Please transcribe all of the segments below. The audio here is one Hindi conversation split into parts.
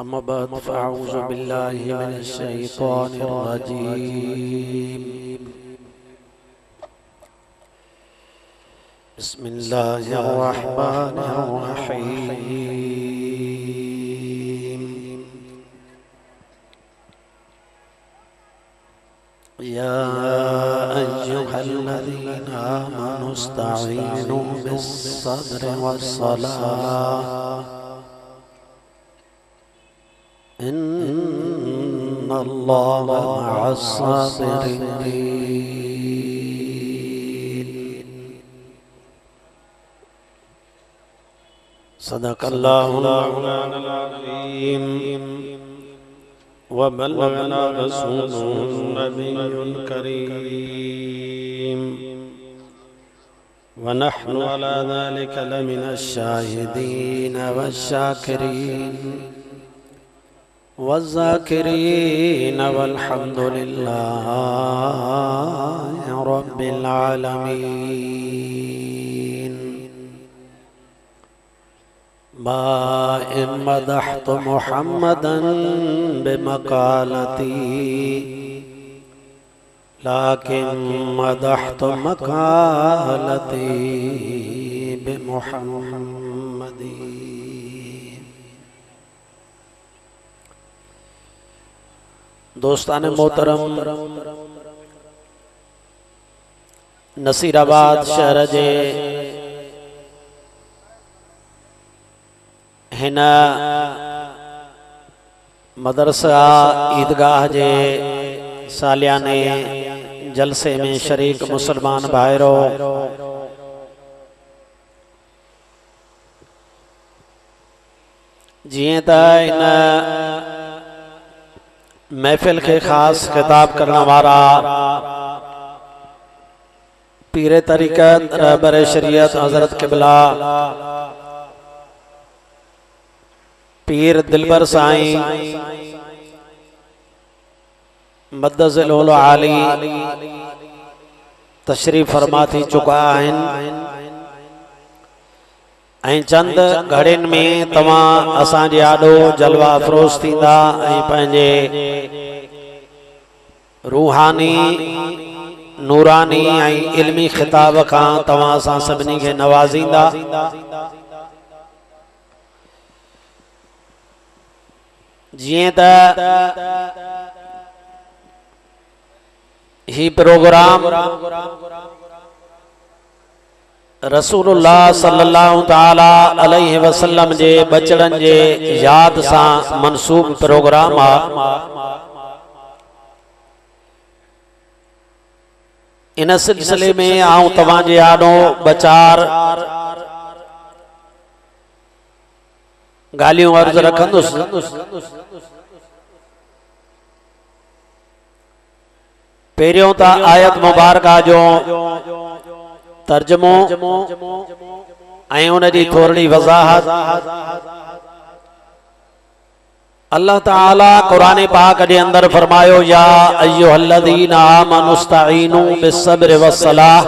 अम्मा बाद फ़अऊज़ु बिल्लाहि मिनश शैतानिर रजीम। बिस्मिल्लाहिर रहमानिर रहीम। या अय्युहल्लज़ीना आमनू इस्तईनू बिस्सब्रि वस्सलाह इन्नल्लाह मअस्साबिरीन। सदक़ल्लाहुल अज़ीम व बल्लगना रसूलुहुन नबियुल करीम व नहनु अला ज़ालिका लमिनश शाहिदीन वश्शाकिरीन वज़्ज़ाकिरीन वल्हम्दुलिल्लाहि रब्बिल आलमीन। मा इन मदहतु मुहम्मदन बिमक़ालती लाकिन मदहतु मक़ालती बिमुहम्मदी। दोस्तान मोहतरम, नसीराबाद शहर जे हिन मदरसा ईदगाह जे सालियाने जलसे में शरीक मुसलमान भाइरो, जिए त इन महफिल के खास खिताब करने वाला पीर तरीक़त रहबर शरीयत हज़रत क़िबला पीर दिलबर साईं मद्दज़िल आली तशरीफ़ फरमा थी चुका आहिनि। चंद घड़िन में तमां असांजे आॾो जलवा अफ़रोज़ थींदा ऐं पंहिंजे रूहानी नूरानी ऐं इल्मी खिताब खां तव्हां असां सभिनी खे नवाज़ींदा। जीअं त ही प्रोग्राम रसूलुल्लाह सल्लल्लाहु ताला अलैहि वसल्लम जे बचड़न जे याद सां मनसूब प्रोग्राम आ। इन सिलसिले में आऊं तव्हां जे आॾो बचार गालियों अर्ज रखंदुसि। पहिरियों त आयत मुबारका जो तर्जुमो ऐं उन जी थोरी वज़ाहत। अल्लाह ताला कुरान पाक जे अंदर फरमायो, या अय्युहल्लज़ीना आमनू इस्तईनू बिस्सब्रि वस्सलाह।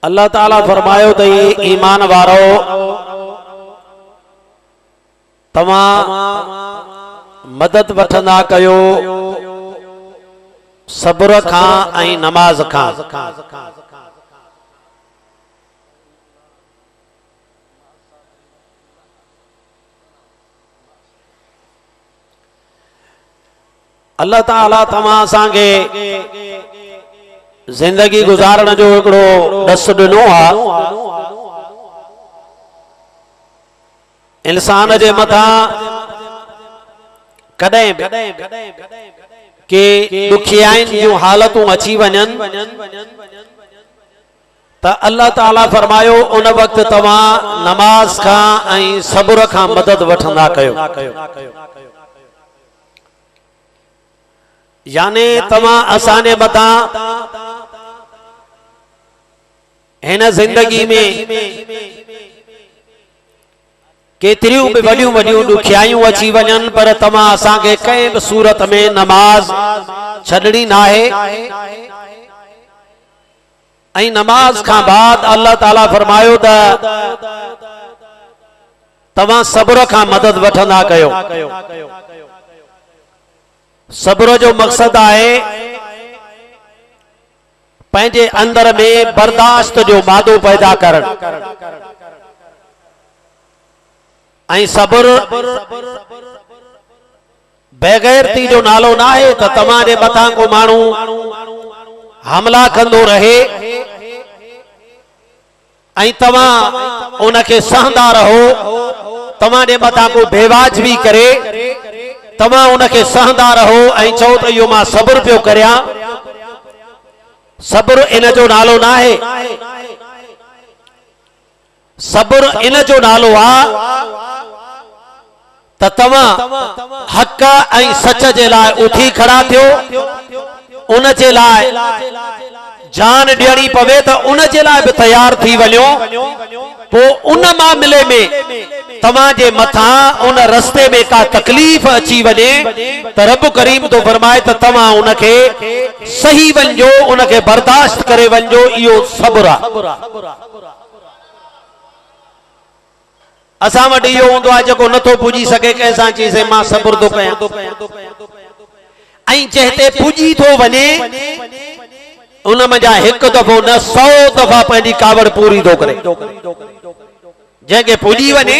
अल्लाह ताला फरमायो त ईमान वारो तव्हां मदद वठंदा कयो सब्र खां ऐं नमाज खां। अल्लाह ताला तव्हां असांखे जिंदगी गुजारण जो हिकिड़ो ॾस ॾिनो आहे। इंसान जे मथां कॾहिं के दुखियाइनि जूं हालतूं अची वञनि त अल्लाह ताला फरमायो उन वक़्तु तव्हां नमाज खां ऐं सब्र खां मदद वठंदा कयो। यानी तव्हां असांजे मथां हिन जिंदगी में केतिरियूं भी वड्यूं वड्यूं दुखियायूं अची वञनि पर तव्हां असांखे कंहिं बि सूरत में नमाज छॾणी नाहे ऐं नमाज खां बाद अल्लाह ताला फरमायो त तव्हां सब्र खां मदद वठंदा कयो। सब्र जो मकसद आहे पंहिंजे अंदर में बर्दाश्त जो मादो पैदा करणु। ऐं सब्र बेगैरती जो नालो ना है तो तव्हांजे मथां को माण्हू हमला कंदो रहे ऐं तव्हां उनखे सहंदा रहो, तव्हांजे मथां को बेवाज भी करे, तव्हां उनखे सहंदा रहो ऐं चओ त इहो मां सब्र पियो करियां। सब्र इन जो नालो ना है। सब्र इन जो नालो आ त तव्हां हक़ ऐं सच जे लाइ उथी खड़ा थियो, उन जे लाइ जान ॾियणी पवे त उन जे लाइ बि तैयार थी वञो। पोइ उन मामले में तव्हांजे मथां उन रस्ते में का तकलीफ़ अची वञे त रब करीम तो फरमाए त तव्हां उनखे सही वञो, उनखे बर्दाश्त करे वञो। इहो सब्र आहे। असां वटि इहो हूंदो आहे जेको नथो पुॼी सघे कंहिंसां चीज़ मां सब्र थो कयां, ऐं जंहिं ते पुॼी थो वञे उन मजा हिकु दफ़ो न 100 दफ़ा पंहिंजी कावड़ पूरी थो करे। जंहिंखे पुॼी वञे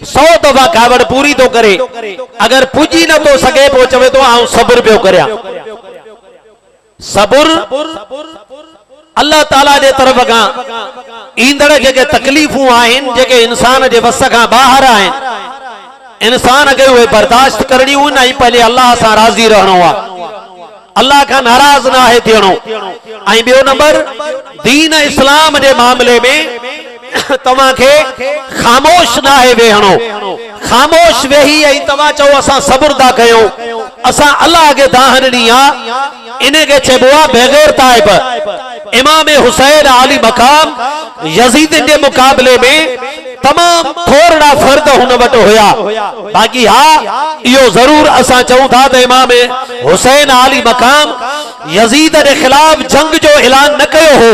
100 दफ़ा कावड़ पूरी थो करे। अगर पुॼी नथो सघे पोइ चवे थो आउं सब्र पियो करियां। सब्र अल्लाह ताला जे तरफ़ खां ईंदड़ जेके तकलीफ़ूं आहिनि, जेके इंसान जे वस खां ॿाहिरि आहिनि, इंसान खे उहे बर्दाश्त करणियूं आहिनि ऐं पंहिंजे अल्लाह सां राज़ी रहणो आहे। अल्लाह खां नाराज़ न आहे थियणो। ऐं ॿियो नंबर, दीन इस्लाम जे मामले में तव्हांखे ख़ामोश न आहे वेहणो। ख़ामोश वेही ऐं तव्हां चओ असां सब्र था कयूं, असां अल्लाह खे दाह ॾिनी आहे, इन खे चइबो आहे बेग़ैर ताइब। इमाम हुसैन आली मकाम यजीदन जे मुकाबले में तमाम थोड़ा फर्द हुन वटि हुया। बाक़ी हा इहो ज़रूर असां चऊं था त इमाम हुसैन आली मकाम यजीद जे खिलाफ जंग जो ऐलान न कयो हो।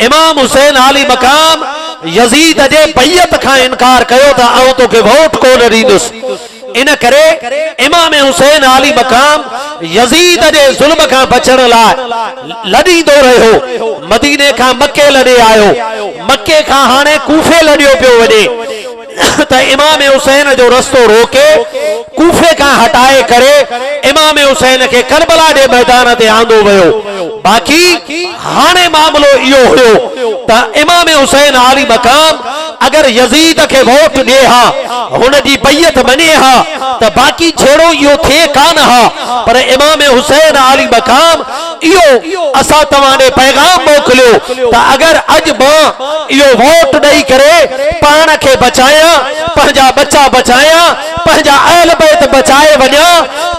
इमाम हुसैन आली मकाम यजीद जे बैयत खां इनकार कयो त आउं तोखे वोट कोन ॾींदुसि। इन करे इमाम हुसैन आली मकाम यजीद जे ज़ुल्म खां बचण लाइ लड़ींदो रहियो। मदीने खां मक्के लड़े आयो, मक्के खां हाणे कूफे लड़ियो पियो वञे त इमाम हुसैन जो रस्तो रोके कूफे खां हटाए करे इमाम हुसैन खे करबला जे मैदान ते आंदो वियो। बाक़ी हाणे मामलो इहो हुयो त इमाम हुसैन आली मकाम अगर यजीद के वोट दे हा, हुन जी बैयत मने हा त बाकी छेड़ो इहो थे कान हा। पर इमाम हुसैन आली मकाम इहो असा तवाने पैगाम मोकलियो त अगर अज मां इहो वोट ॾेई करे पाण खे बचाया, पंहिंजा बच्चा बचाया, पंहिंजा अहल बैत बचाए वञा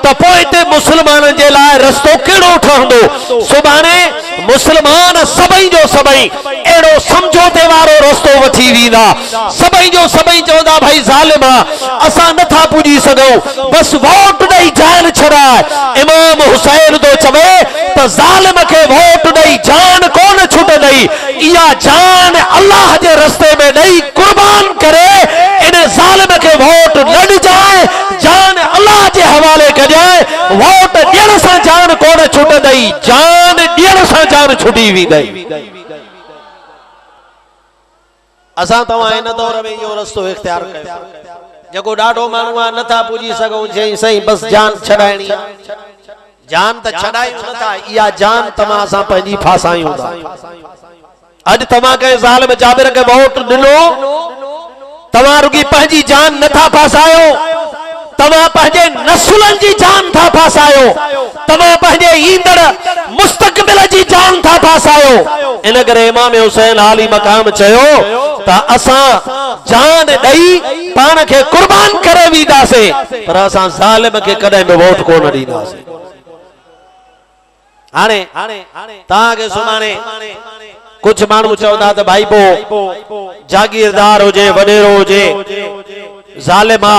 त पोइ ते मुसलमाननि जे लाइ रस्तो कहिड़ो ठहंदो। सुभाणे मुसलमान सभई जो सभई अहिड़ो समझौते वारो रस्तो वठी वेंदा। सभई जो सभई चवंदा भाई ज़ालिमा असां नथा पुॼी सघूं, बस वोट ॾेई जान छॾाए। इमाम हुसैन तो चवे त ज़ालिम खे वोट ॾेई जान कोन छुटंदी, इहा जान अल्लाह जे रस्ते में ॾेई कुर्बान करे इन ज़ालिम खे वोट न ॾिजाए, जान अल्लाह जे हवाले कजाए। वोट ॾियण सां जान कोन छुटंदी, जान ॾियण सां जान छुटी वेंदी। असां तव्हां इन दौर में इहो रस्तो इख्तियार कयो जेको ॾाढो माण्हू आहे नथा पुॼी सघूं, चई सही बस जान छॾाइणी आहे। जान त छॾायूं नथा, इहा जान तव्हां असां पंहिंजी फासायूं था। अॼु तव्हां कंहिं ज़ालिम जाबिर खे वोट ॾिनो, तव्हां रुगी पंहिंजी जान नथा फासायो, तव्हां पंहिंजे नसुलनि जी जान था फासायो, तव्हां पंहिंजे ईंदड़ मुस्तक़बिल जी जान था फासायो। इन करे इमाम हुसैन आली मकाम चयो त असां जान ॾेई पाण खे कुर्बान करे वेंदासीं, पर असां ज़ालिम खे कॾहिं बि वोट कोन ॾींदासीं। हाणे तव्हांखे सुभाणे कुछ माण्हू चवंदा त भाई पो जागीरदार हुजे, वॾेरो हुजे, ज़ालिमा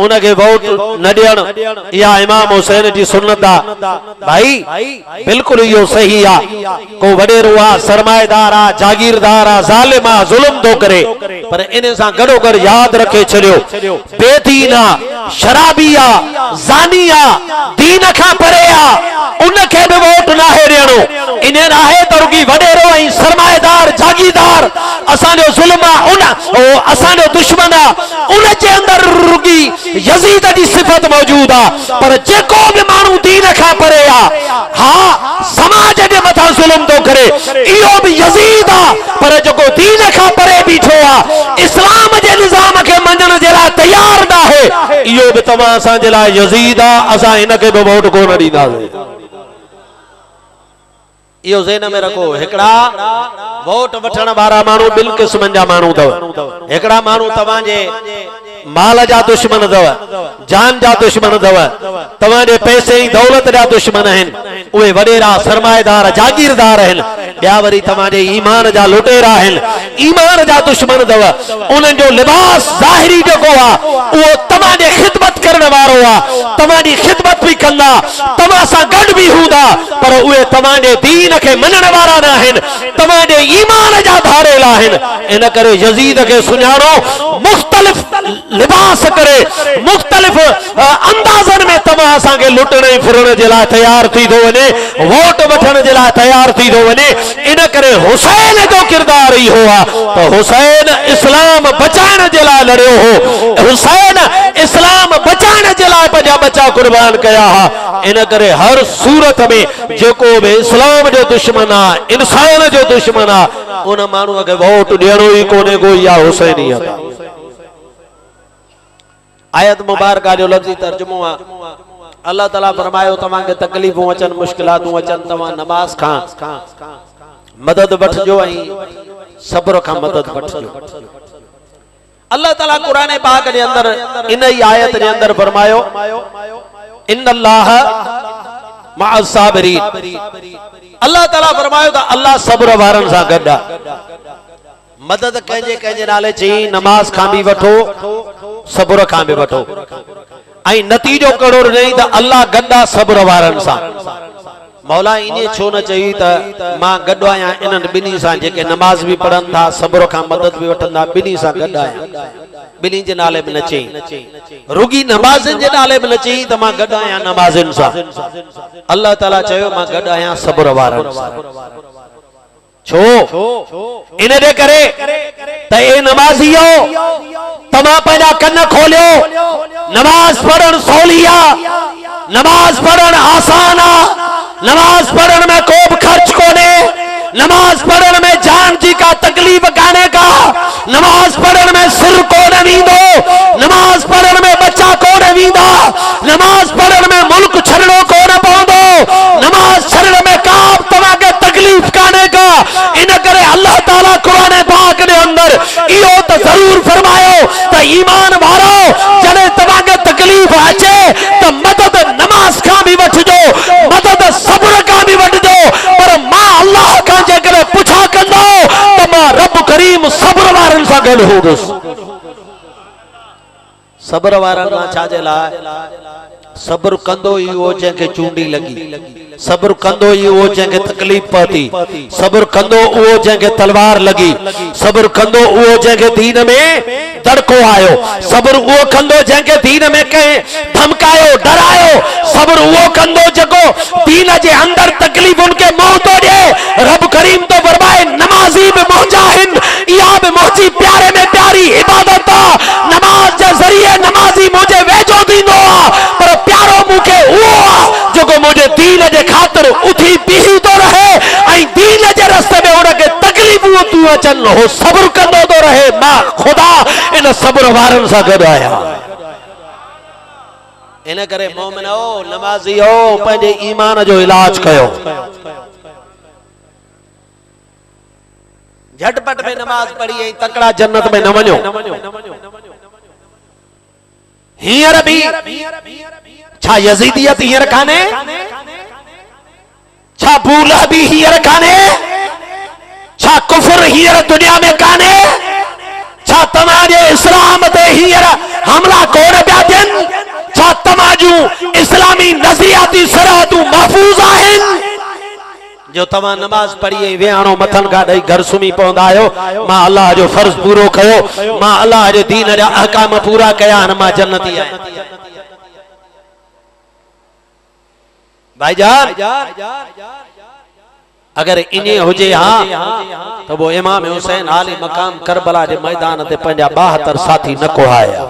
उनके वोट न ॾियण या इमाम हुसैन जी सुन्नत भाई बिल्कुल यो सही आ। को वडेरो आ, सरमाएदार आ, जागीरदार आ, ज़ालिम आ, जुल्म तो करे, पर इन सां गॾोगॾु याद रखे छॾियो बेदीन आ, शराबी आ, ज़ानी आ, दीन खां परे आ, उनखे भी वोट ना है ॾियणो। इन आहे त रुगी वडेरो ऐं सरमाएदार जागीरदार असांजो जुल्म आ, उन असांजो दुश्मन आ, उन जे अंदर रुगी यजीद जी सिफत मौजूद आ। पर जेको भी मानू दीन खां परे आ, हाँ समाज जे मथा जुल्म तो करे, इहो भी यजीद आ, पर जेको दीन खां परे बीठो आ, इस्लाम जे निज़ाम के मञण जे लाइ तैयार न आहे, इहो भी तव्हां असांजे लाइ यजीद आ। असां हिनखे भी वोट कोन ॾींदासीं। इहो ज़हन में रखो। हिकड़ा वोट वठण वारा मानू ॿिनि क़िस्मनि जा मानू अथव। हिकड़ा मानू तव्हांजे माल जा दुश्मन अथव, जान जा दुश्मन अथव, तव्हांजे पैसे ऐं दौलत जा दुश्मन आहिनि, उहे वडेरा सरमाएदार जागीरदार आहिनि। ॿिया वरी तव्हांजे ईमान जा लुटेरा आहिनि, ईमान जा दुश्मन अथव। उन्हनि जो लिबास ज़ाहिरी जेको आहे उहो तव्हांजे ख़िदमत करण वारो आहे, तव्हांजी ख़िदमत भी कंदा, तव्हां सां गॾु भी हूंदा, पर उहे तव्हांजे दीन खे मञण वारा न आहिनि, तव्हांजे ईमान जा धारेल आहिनि। इन करे यजीद खे सुञाणो, मुख़्तलिफ़ लिबास करे, मुख़्तलिफ़ अंदाज़नि में तव्हां असांखे लुटण ऐं फिरण जे लाइ तैयार थी थो वञे, वोट वठण जे लाइ तैयार थी थो वञे। इन करे हुसैन जो किरदार इहो आहे त हुसैन इस्लाम बचाइण जे लाइ लड़ियो हो, हुसैन इस्लाम बचाइण जे लाइ पंहिंजा बचा कुर्बान कया हा। इन करे हर सूरत में जेको भी इस्लाम जो दुश्मन आ, इंसान जो दुश्मन आ, उन माण्हूअ खे वोट ॾियणो ई कोन्हे को, या हुसैनियत आहे। आयत मुबारका जो लफ्ज़ी तर्जुमो आ, अल्लाह ताला फरमायो तव्हांखे तकलीफ़ूं अचनि, मुश्किलातूं अचनि, तव्हां नमाज़ खां मदद वठिजो ऐं सब्र खां मदद वठिजो। अल्लाह ताला कुरान पाक जे अंदर इन ही आयत जे अंदर फरमायो इन्नल्लाह मअस साबिरीन। अल्लाह ताला फरमायो त अल्लाह सब्र वारनि सां गॾु आहे। मदद कंहिंजे कंहिंजे नाले चई नमाज खां भी वठो, सब्र खां भी वठो, ऐं नतीजो कहिड़ो नहीं त अल्लाह गॾु आहे सब्र वारनि सां। मौला इन छो न चई त मां गॾु आहियां इन्हनि ॿिन्ही सां जेके नमाज भी पढ़नि था, सब्र खां मदद भी वठंदा, ॿिन्ही सां गॾु आहियां। ॿिन्ही जे नाले में न चई, रुगी नमाज़िन जे नाले में न चई त मां गॾु आहियां नमाज़िन सां। अल्लाह ताला चयो मां गॾु आहियां सब्र वारनि सां। छो? इन दे करे त ए नमाज़ियो तव्हां पंहिंजा कन खोलियो, नमाज पढ़ण सवली आ, नमाज पढ़ण आसान आ, नमाज पढ़ण में को भी खर्च कोने, नमाज पढ़ण में जान जी का तकलीफ काने का, नमाज पढ़ण में सिर कोन वींदो, नमाज पढ़ण में बच्चा कोन वींदा, नमाज पढ़ण में मुल्क छड़णो कोन पवंदो, नमाज छड़ण में का तव्हांखे तकलीफ काने का। इन करे अल्लाह ताला कुरान पाक जे अंदर इहो त जरूर फरमायो त ईमान वारो जॾहिं तव्हांखे तकलीफ अचे त मदद नमाज खां भी वठिजो, मदद सब्र खां भी वठिजो, पर मां अल्लाह खां जेकर पुछा कंदो त मां रब करीम सब्र वारनि सां गॾु हूंदुसि। सब्र वारनि सां छा जे लाइ? सब्र कंदो ई उहो जंहिंखे चूंडी लगी, सब्र कंदो ई उहो जंहिंखे तकलीफ पहुती, सब्र कंदो उहो जंहिंखे तलवार लगी, सब्र कंदो उहो जंहिंखे दीन में दड़को आयो, सब्र उहो कंदो जंहिंखे दीन में कंहिं धमकायो, डरायो, सब्र उहो कंदो जेको दीन जे अंदर तकलीफ उनके मुंह तो ॾे। रब करीम तो फरमाए नमाज़ी भी मुजाहिद, इहा भी मुंहिंजी प्यारे में प्यारी इबादत आ। नमाज जे ज़रिए नमाज़ी मुझे वेझो थींदो आ, पर प्यारो मूंखे उहो आ जेको मुझे दीन जे ख़ातिर उथी बीही तो रहे ऐं दीन जे रस्ते में उनखे तकलीफ़ूं तूं अचनि, हो सब्र कंदो तो रहे। मां खुदा इन सब्र वारनि सां गॾु आहियां। इन करे मोमिनो नमाज़ियो पंहिंजे ईमान जो इलाज कयो। झटपट में नमाज पढ़ी ऐं तकड़ा जन्नत में न वञो। हींअर भी छा यजीदियत हींअर काने? छा भूला भी हींअर काने? छा कुफर हींअर दुनिया में काने? छा तमाजे इस्लाम ते हींअर हमला कोन पिया थियनि? छा तमां जूं इस्लामी नज़रियाती सरहदूं महफूज़ आहिनि? जो तमां नमाज पढ़ी वेहाणो मथन का ॾेई घर सुम्ही पवंदा आहियो, मां अल्लाह जो फर्ज़ पूरो कयो, मां अल्लाह जे दीन जा अहकाम पूरा कया आहिनि, मां जन्नती आहियां। भाईजान अगर इने हुजे हाँ तो वो इमाम हुसैन आली मकाम करबला के मैदान ते पंजा 72 साथी न कोहाया।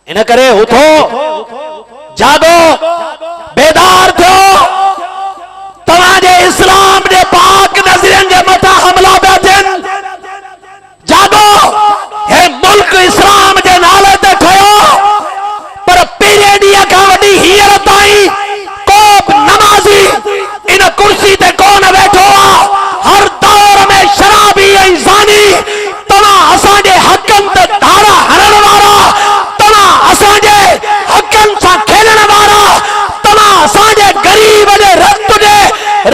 इन करे उठो, जागो, बेदार थो, तवाजे इस्लाम के पाक नज़रियन के मथा हमला पिया थियनि। जागो, हे मुल्क इस्लाम के नाले ते ठहियो, पर पहिरें ॾींहं खां वठी हींअर ताईं को नमाज़ी इन कुर्सी ते कोन वेठो आ। हर दौर में शराबी ऐं ज़ानी तव्हां असांजे हक़नि ते धारा हणण वारा, तव्हां असांजे हक़नि सां खेलण वारा, तव्हां असांजे गरीब जे रत जे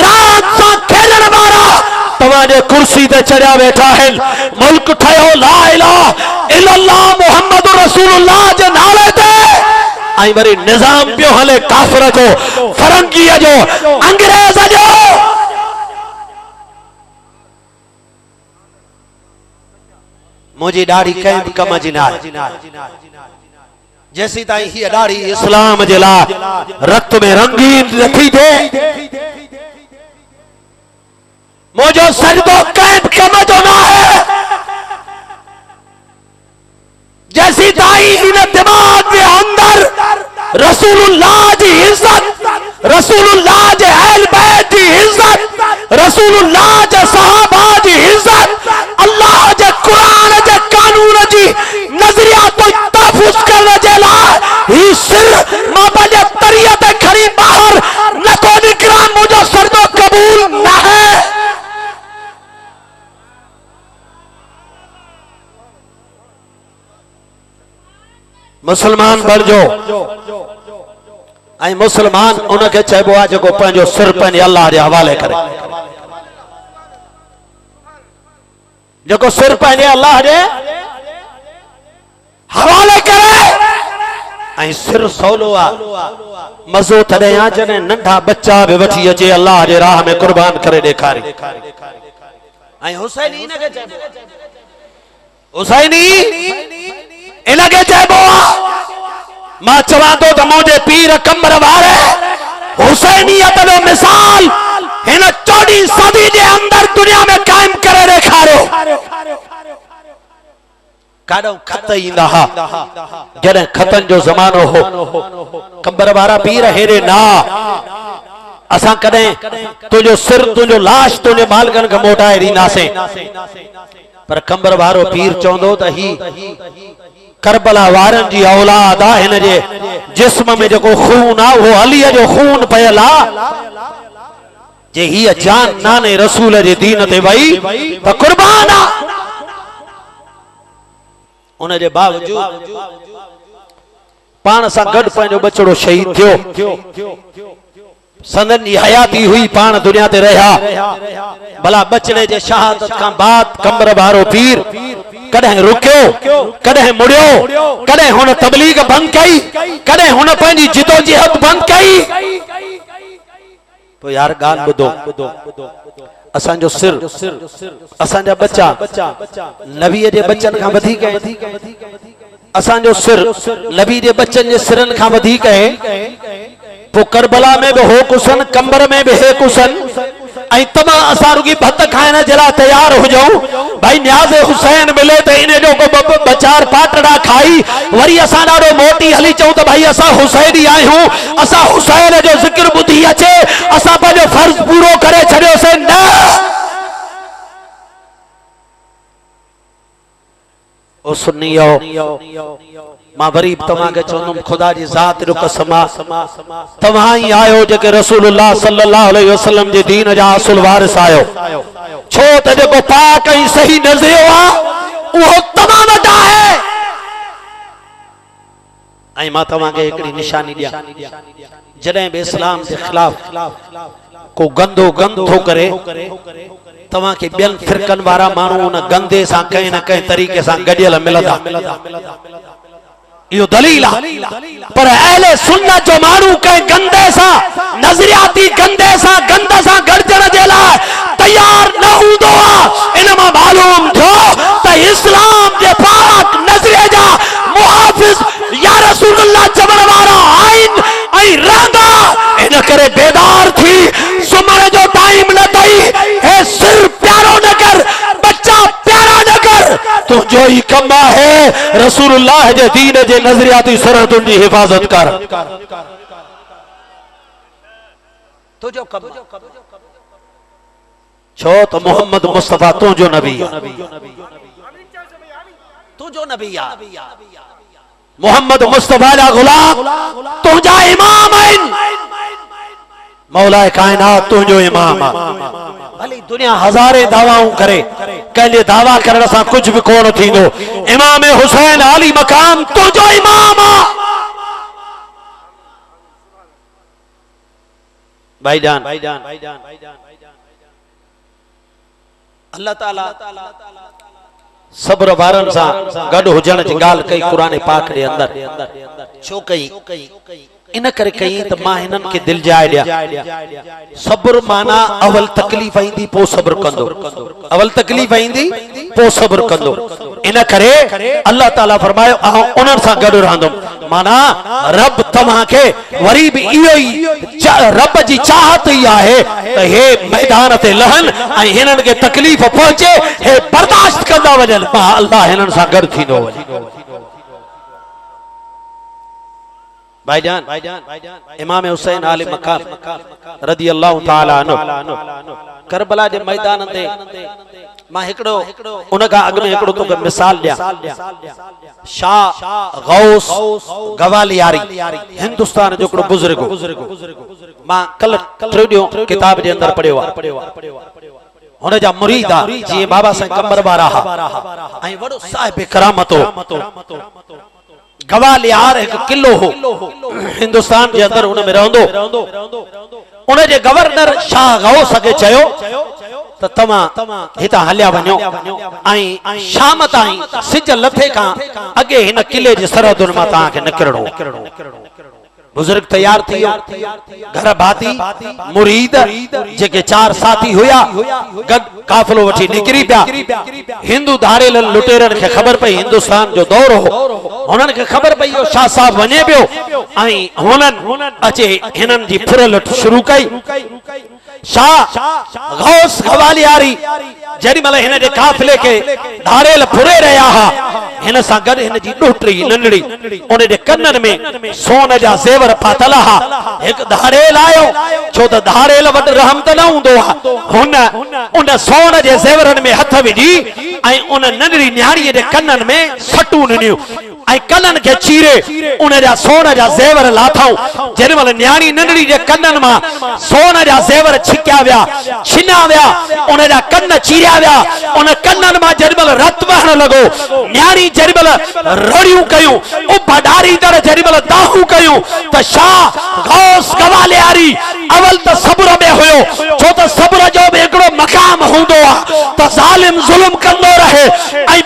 रात सां खेलण वारा तव्हांजे कुर्सी ते चढ़िया वेठा आहिनि। मुल्क ठहियो ला इलाहा इल्लल्लाह मुहम्मद रसूलुल्लाह जे नाले ते, ऐं वरी निज़ाम पियो हले काफ़िर जो, फरंगीअ जो, अंग्रेज़ जो। मुझी दाढ़ी कंहिं बि कम जी न आहे जेसी ताईं हीअ दाढ़ी इस्लाम जे लाइ रत में रंगीन नथी थिए। मुझो सजदो कंहिं बि कम जो न आहे जैसी ताईं इन दिमाग के अंदर रसूलुल्लाह जी इज्जत, रसूलुल्लाह जे अहल बैत जी इज्जत, रसूलुल्लाह जे सहाबा जी इज्जत, अल्लाह जे कुरान जे कानून जी नजरिया तो तहफुज करने जे लाइ ही सिर मां पंहिंजे तरीअ ते खणी ॿाहिर न को निकिरां, मुंहिंजो सरदो क़बूल न है। मुसलमान बणजो ऐं मुसलमान उनखे चइबो आहे जेको पंहिंजो सिर पंहिंजे अल्लाह जे हवाले करे, जेको सिर पंहिंजे अल्लाह जे हवाले करे। ऐं सिर सवलो आहे, मज़ो तॾहिं आहे जॾहिं नंढा बच्चा बि वठी अचे अल्लाह जे राह में कुर्बान करे ॾेखारे। ऐं हुसैनी इनखे चइबो, हुसैनी इनखे चइबो आहे। मां चवां थो त मुंहिंजे पीर कमर वारे हुसैनियत जो मिसाल हिन 14 सदी जे अंदर दुनिया में कायम करे ॾेखारियो। काॾो खत ईंदा हा, जॾहिं खतनि जो ज़मानो हो, कमर वारा पीर हेॾे ना असां कॾहिं तुंहिंजो सिर, तुंहिंजो लाश तुंहिंजे मालिकनि खे मोटाए ॾींदासीं, पर कमर वारो पीर चवंदो त ही करबला वारनि जी औलाद आहे, हिन जे जिस्म में जेको खून आहे उहो अलीअ जो खून पयल आहे। जे हीअ जान नाने रसूल जे दीन ते वई त कुर्बान आहे। उन जे बावजूद पाण सां गॾु पंहिंजो बचड़ो शहीद थियो, संदन जी हयाती हुई, पाण दुनिया ते रहिया, भला बचड़े जे शहादत खां बाद कमर वारो पीर कॾहिं रुकियो, कॾहिं मुड़ियो, कॾहिं हुन तबलीग बंद कई, कॾहिं हुन पंहिंजी जिदोजहद बंद कई। तो यार ॻाल्हि ॿुधो, असांजो सिर, असांजा बच्चा नबीअ जे बच्चनि खां वधीक आहिनि, असांजो सिर नबी जे बच्चनि जे सिरनि खां वधीक आहे। पोइ करबला में भी हो कुसन, कंबर में भी हे कुसन, ऐं तमां असां रुगी भत खाइण जे लाइ तैयार हुजऊं। भाई न्याज़ हुसैन मिले त इन जो ॿ चार पाटड़ा खाई वरी असां ॾाढो मोटी हली चऊं त भाई असां हुसैनी आहियूं, असां हुसैन जो ज़िक्र ॿुधी अचे असां पंहिंजो फर्ज़ पूरो करे छॾियोसीं। न, ओ सुन्नियो, मां वरी तव्हांखे चवंदुमि ख़ुदा जी ज़ात जो कसम आहे, तव्हां ई आहियो जेके रसूलुल्लाह सल्लल्लाहु अलैहि वसल्लम जे दीन जा असुल वारिस आहियो। छो त जेको पाक ऐं सही नज़रियो आहे उहो तमाम वॾा आहे। ऐं मां तव्हांखे हिकिड़ी निशानी ॾियां, जॾहिं बि इस्लाम जे ख़िलाफ़ को गंदो गंद थो करे तवा के बेन फिरकन वारा मानू उन गंदे सा कहीं न कहीं तरीके सा गडियल मिलदा यो दलील पर अहले सुन्नत जो मानू कहीं गंदे सा नजरियाती गंदे सा गड़जण जे लाइ तैयार न हूंदो इन मां मालूम थियो त इस्लाम जे पाक नजरिए जा मुहाफिज या रसूलुल्लाह चवण वारा आइन ऐं रहंदा इन करे बेदार थी सुम्हण जो टाइम न अथई हे सिर प्यारो न कर बच्चा प्यारा न कर तुंहिंजो ही कम है रसूलुल्लाह जे दीन जे नजरियाती सरहदुनि जी हिफ़ाज़त कर तुंहिंजो कम छो तो मोहम्मद मुस्तफा तुंहिंजो नबी तुंहिंजो नबी मोहम्मद मुस्तफा जा गुलाम तुंहिंजा इमाम आहिनि मौला कायनात तुंहिंजो इमाम भली दुनिया हजारे दावाऊं करे कंहिंजे दावा करण सां कुछ भी कोन थींदो इमाम हुसैन आली मकाम तुंहिंजो इमाम भाईजान अल्लाह ताला सब्र वारन सा गड हुजण जी गाल कई कुरान पाक दे अंदर छो कई इन करे कई त मां हिनन के दिल जाए दिया सब्र माना अवल तकलीफ आईंदी पो सब्र कंदो अवल तकलीफ आईंदी पो सब्र कंदो इन करे अल्लाह ताला फरमायो उनन सा गड रहंदो माना रब तमा के वरी भी इयो ही रब जी चाहत ही आहे त हे मैदान ते लहन ऐं हिनन के तकलीफ पहुंचे हे बर्दाश्त कंदा वजन अल्लाह हिनन सा गड थींदो वजे भाईजान इमाम हुसैन आले मकाम रदी अल्लाह ताला अन्हु करबला जे मैदान ते मां हिकड़ो उनका अग में हिकड़ो तो मिसाल दिया शाह गौस गवालियारी हिंदुस्तान जो हिकड़ो बुजुर्ग मां कल टियों किताब जे अंदर पढ़ियो हुन जा मुरीद जी बाबा साईं कमर वारा ऐं वडो साहिब करामत गवालियार एक किलो हो हिंदुस्तान के अंदर उन में रहंदो उन जे गवर्नर शाह गौस के चयो त तमा हिता हलिया वञो ऐं शाम ताईं सिज लथे का अगे हिन किले जे सरहदुन मां ता के निकरणो बुजुर्ग तैयार थी घर भाती मुरीद जेके चार साथी हुया गद काफिलो वठी निकरी पिया हिंदू धारेल लुटेरन के खबर पई हिंदुस्तान जो दौर हो हुनन के खबर पई यो शाह साहब वने पियो ऐं हुनन अचे हिनन जी फुरल शुरू कई शाह गौस गवालियारी जड़ी मल हिन जे काफिले के धारेल फुरे रहा हा हिन सा गड हिन जी डोटरी नंढड़ी उन जे कन्नन में सोन जा जेवर पातल हा एक धारेल आयो छो त धारेल वड रहम त न हुंदो हुन उन सोन जे जेवरन में हथ विझी ऐं उन नंढड़ी न्याणी जे कन्नन में सटू निनियो ऐं कन्नन के चीरे उन जा सोन जा जेवर लाथाऊं जॾहिं महिल न्याणी नंढड़ी जे कन्नन मां सोन जा जेवर छिकिया विया छिना विया उन जा कन्न चीरिया विया उन कन्नन मां जॾहिं महिल रत वहण लॻो न्याणी जॾहिं महिल रोड़ियूं कयूं उब डारी दर जॾहिं महिल दाहूं कयूं त शाह गौस गवालियारी अवल त सब्र में हुयो छो त सब्र जो बि हिकिड़ो मक़ाम हूंदो आहे त ज़ालिम ज़ुल्म कंदो रहे ऐं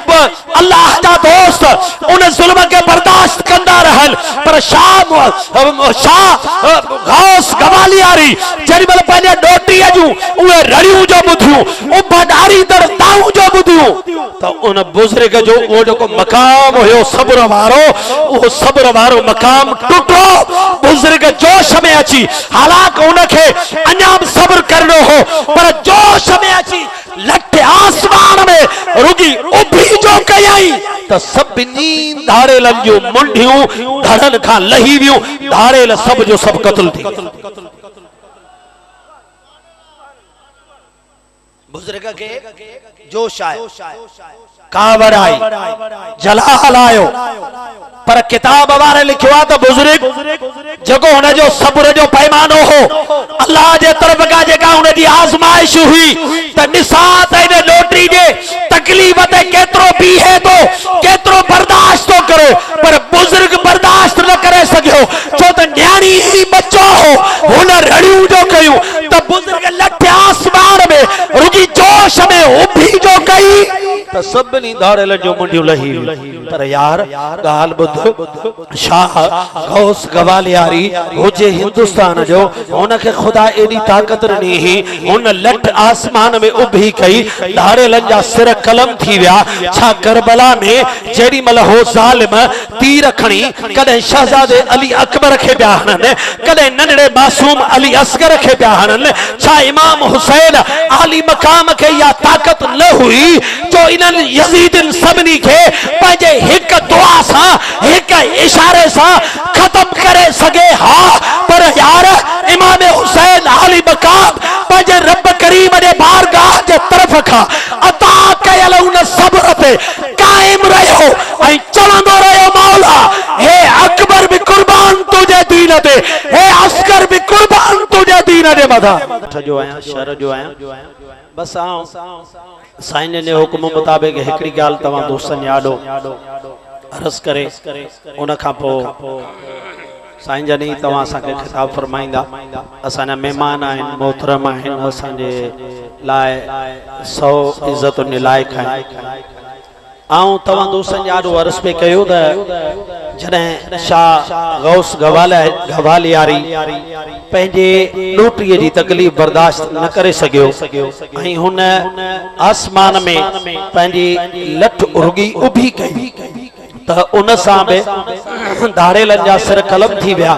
अल्लाह जा दोस्त उन ज़ुल्म के बर्दाश्त कंदा रहन पर शाह गौस गवालियारी जॾहिं महिल पंहिंजे डोटीअ जूं उहे रड़ियूं जो ॿुधियूं उब डारी दर दाहूं जो ॿुधियूं त उन बुज़ुर्ग जो उहो जेको मक़ाम हुयो सब्र वारो उहो सब्र वारो मक़ाम टुटो बुज़ुर्ग जोश में अची हालांकि उनखे अञा सब्र करणो हो पर जोश में अची लठ आसमान में रुगी उभी जो कयई त सभिनी धारेलन जो मुंडियूं धड़न खां लही वियूं धारेल सब जो सब कत्ल थी बुजुर्ग के जोश आयो कावड़ आई जलाल आयो पर किताब वारे लिखियो आ त बुजुर्ग जको हुन जो सब्र जो पैमानो हो अल्लाह जे तरफ का जेका हुन जी आजमाइश हुई त निसात इन लोटरी जे तकलीफ ते केतरो बीहे तो केतरो बर्दाश्त तो करो पर बुजुर्ग बर्दाश्त न करे सकियो छो त न्याणी ही बच्चो हो हुन रड़ियूं जो कयूं त बुजुर्ग सभिनी दाड़ेल जो मुंडियूं लही पर यार गाल बुध शाह गौस गवालियारी हुजे हिंदुस्तान जो उनके खुदा एडी ताकत नी ही उन लट आसमान में उभी कई दाड़ेल जा सिर कलम थी व्या छा करबला में जेडी मल हो जालिम तीर खणी कदे शहजादे अली अकबर के ब्याहन कदे नंढड़े मासूम अली असगर के ब्याहन छा इमाम हुसैन आली मकाम के या ताकत न हुई जो इनन यजीदन सबनी के पंजे हिक दुआ सा हिक इशारे सा खत्म करे सके हा पर यार इमाम हुसैन आली मकाम पंजे रब करीम दे बारगाह जे तरफ खा अता कयल उन सब्र ते कायम रहो ऐ चलंदो रहो मौला हे अकबर भी कुर्बान तुझे दीन ते हे अस्कर भी कुर्बान तुझे दीन दे मथा जो आया शर जो आया बस आओ साईं ने हुक्म मुताबिक एकड़ी गाल तवा दोस्तन यादो अर्ज करे उन खां पो साईं जनी तवा असा के खिताब फरमाइंदा असा ना मेहमान आइन मोहतरम आइन असा जे लाए 100 इज्जत ने लायक है आऊं तवा दोस्तन यादो अर्ज पे कयो द जने शाह गौस गवालियारी पंहिंजे नोटरीअ जी तकलीफ़ बर्दाश्त न करे सघियो ऐं हुन आसमान में पंहिंजी लठ उर्गी उभी कई त उन सां बि दाड़ेलनि जा सिर कलम थी विया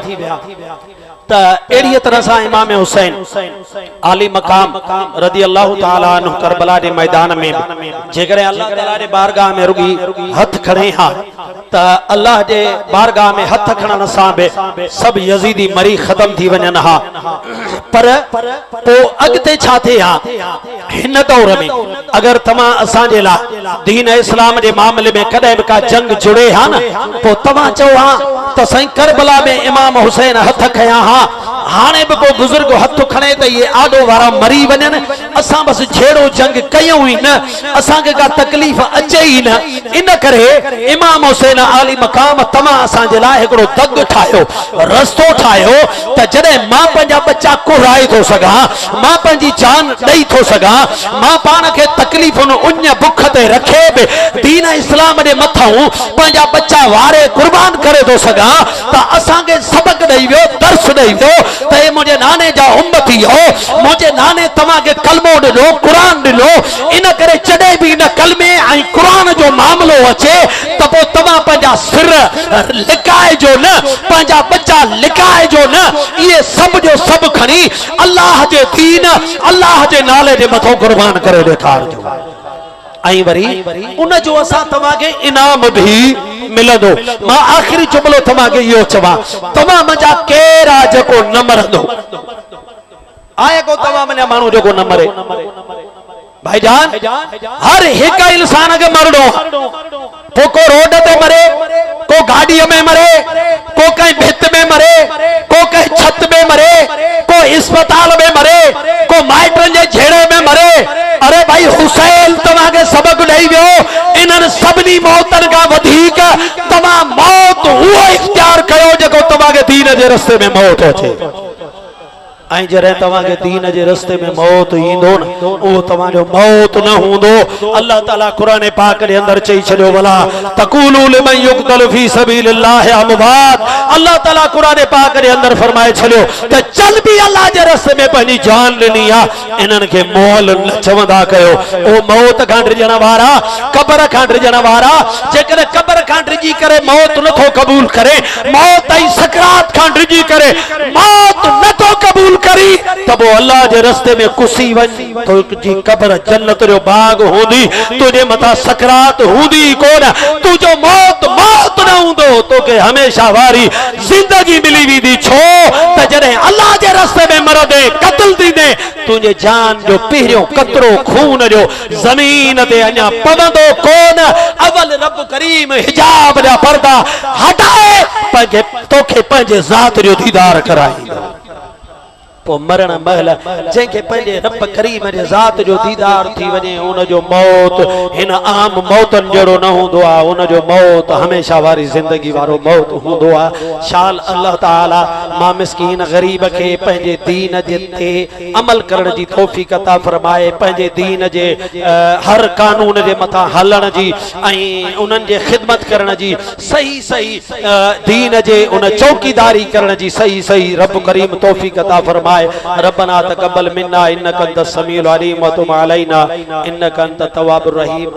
त एड़ीअ तरह सां इमाम हुसैन आली मकाम रदी अल्लाह ताला अन्हु करबला जे मैदान में जेकर अल्लाह ताला जे बारगाह में रुगी हथ खणे हा त अल्लाह जे बारगाह में हथ खणन सां बि सब यजीदी मरी खत्म थी वञन हा पर पो अगते छा थे हा हिन दौर में अगर तमा असा जे ला दीन इस्लाम जे मामले में कदे भी का जंग जुड़े हा न पो तमा चओ हा त सही करबला में इमाम हुसैन हथ खया हा हाने भी को बुजुर्ग हथ खणे त ये आडो वारा मरी वनन असा बस छेड़ो जंग कयूं ही न असा के का तकलीफ अचे ही न इन करे इमाम हुसैन आली मकाम तमा असा जे ला एकड़ो दग ठायो रस्तो ठायो त जदे मां पंजा बच्चा कुराए तो सगा मां पंजी जान दई तो सगा मां पान के तकलीफन उन भुख ते रखे बे दीन इस्लाम दे मथाऊ पंजा बच्चा वारे कुर्बान करे तो सगा त असा के सबक दई वियो दर्स दई वियो ते मुझे नाने जा उम्मती हो मुझे नाने तमा के कलमो दिलो कुरान दिलो इन करे चडे भी न कलमे आई कुरान जो मामलो अचे त पो तमा पंजा सिर लिकाए जो न पंजा बच्चा लिकाए जो न ये सब जो सब खणी अल्लाह जे दीन अल्लाह जे नाले जे मथो कुर्बान करे ॾेखार जो आई वरी उन जो असा तमा के इनाम भी मिलंदो मां आखिरी जुमलो तमा के यो चवा तमा मजा केरा जको न मरंदो आए को तमा मने मानू जको न मरे भाईजान हर एक इंसान के मरडो को रोड ते मरे को गाड़ी में मरे को कहीं भित में मरे को कहीं छत में मरे को अस्पताल में मरे को माइटन जे झेड़े में मरे अरे भाई हुसैन तमा के सबक नहीं वियो इनन सबनी मौतन का वधिक तमा मौत वो इख्तियार कयो जको तमा के दीन जे रस्ते में मौत अचे आई जरे तवा के दीन जे रस्ते में मौत इंदो न ओ तवा जो मौत न हुंदो अल्लाह ताला कुरान पाक दे अंदर चई छड्यो वला तकूलु लिमन युक्तल फी सबीलिल्लाह अमवात अल्लाह ताला कुरान पाक दे अंदर फरमाए छड्यो त चल भी अल्लाह जे रस्ते में पनी जान लेनी आ इनन के मोल न चवंदा कयो ओ मौत खांड जण वारा कब्र खांड जण वारा जेकर कब्र खांड जी करे मौत न थो कबूल करे मौत आई सकरात खांड जी करे मौत न तो कबूल करी तब वो अल्लाह जे रस्ते में कुसी वन तो जी कब्र जन्नत रो बाग होंदी तुझे मथा सकरात होंदी कोन तू जो मौत मौत न हुंदो तो के हमेशा वारी जिंदगी मिली वी दी छो त जरे अल्लाह जे रस्ते में मरदे कत्ल दी दे तुझे जान जो पहिरियो कतरो खून जो जमीन ते अञा पवंदो कोन अवल रब करीम हिजाब जा पर्दा हटाए पंजे तोखे पंजे जात जो दीदार कराई पो मरण महल जंहिंखे पंहिंजे रब करीम जे ज़ात जो दीदार थी वञे उन जो मौत हिन आम मौतन जहिड़ो न हूंदो आहे, उन जो मौत हमेशा वारी ज़िंदगी वारो मौत हूंदो आहे। शाल अल्लाह ताला मां मिस्कीन गरीब खे पंहिंजे दीन जे ते अमल करण जी तौफ़ीक़ अता फरमाए, पंहिंजे दीन जे हर कानून जे मथां हलण जी ऐं उन्हनि जे ख़िदमत करण जी सही सही दीन जे उन चौकीदारी करण जी सही सही रब करीम तौफ़ीक़ अता फरमाए। रब्बना तक़ब्बल मिन्ना इन्नका अंतस समीउल अलीम व तुब अलैना इन्नका अंतत तव्वाबुर रहीम।